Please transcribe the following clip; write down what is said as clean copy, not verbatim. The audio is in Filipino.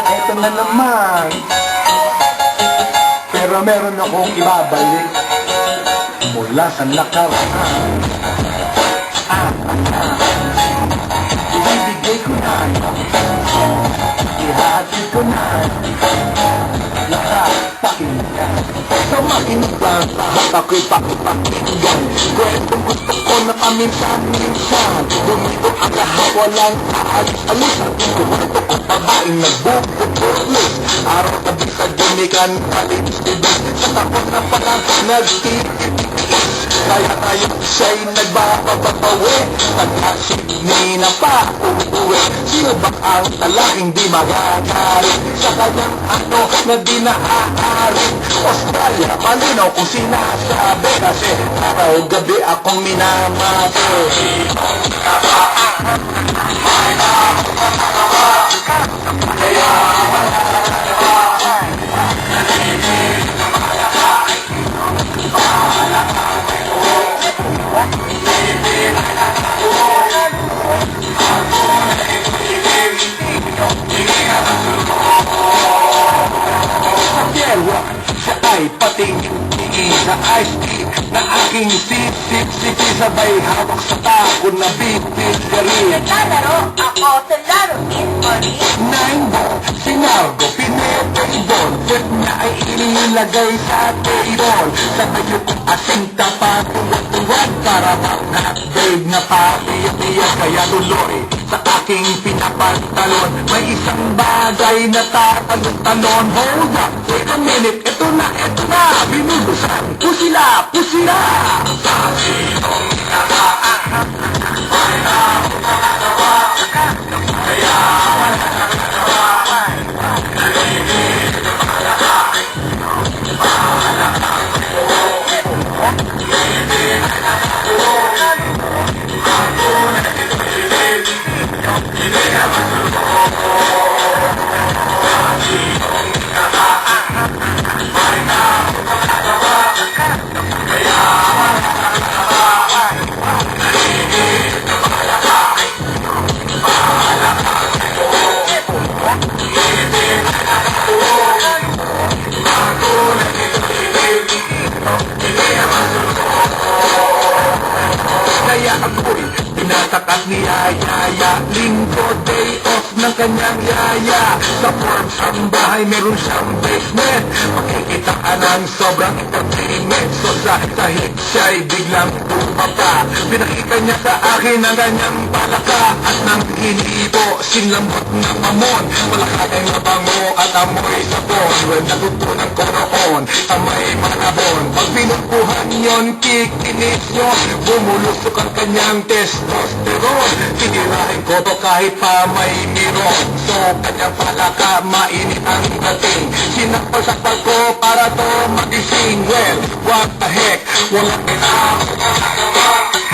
Eto na naman. Pero meron akong ibabalik mula sa nakaraan. Ibibigay ko na, ihahatid ko na, lahat pakinggan. Sa makinig lang, lahat ako'y pakipakinggan. Kwentong gusto ko na paminsan-minsan. Lumito ang lahat, walang aalis-alis. Kwento ko babaeng nagbubulis. Araw tabi sa gimikan, kalibis-libis. Sa takot na parang nagtitipis. Kaya tayo siya'y nagbababawi. Pag-asini na pa uuwi. Sino ba ang lalaking di magagalit sa kanyang ano na di naaari? Australia, malinaw kung sinasabi. Kasi araw-gabi akong minamati. Siya ay patingin sa ice tea na aking sip-sip-sip sabay hawak sa tako na bibigari. Naglalaro ako sa laruin mo rin. Nainggo, sinargo, pinependon, set na ay inilagay sa table. Sa tayo kong asing tapat, tuwag-tuwag para mag-upgrade na pati-tiyak. Kaya tuloy sa aking pinapantalon, may isang bagay na tatalon-talon. Hold up, wait a minute, eto na, binubusan ko sila, sa sinong nakaan, may nakakagawa, kaya wala nakagawa, nalilig na malaki, malakang buo, hindi na nakuha, ako na nililig, hindi na masuko, sa sinong nakaan, may nakakagawa, kaya wala nakagawa, nalilig na malaki, malakang buo, hindi na nakuha, ako na nililig, hindi na masuko. Kaya ako'y tinatakas ni Yaya. Linggo, day off ng kanyang yaya. Sa farm ang bahay, meron siyang basement. Makikitaan ng sobrang entertainment. So sa hit siya'y biglang bumaba. Pinakita niya sa akin ang kanyang palaka. At nang hinipo, sinlambot ng mamon. Malakay na bango at amoy sabon. Well, natutunan ko noon sa may manabon. Pag pinukuhan yon, kikinis nyo. Bumulusok ang kanyang testosterone. Tinirahin ko to kahit pa may mirong. So kanyang palaka, mainit ang dating. Sinakpal-sakpal ko para to magising. Well, what the heck, walang kailangan.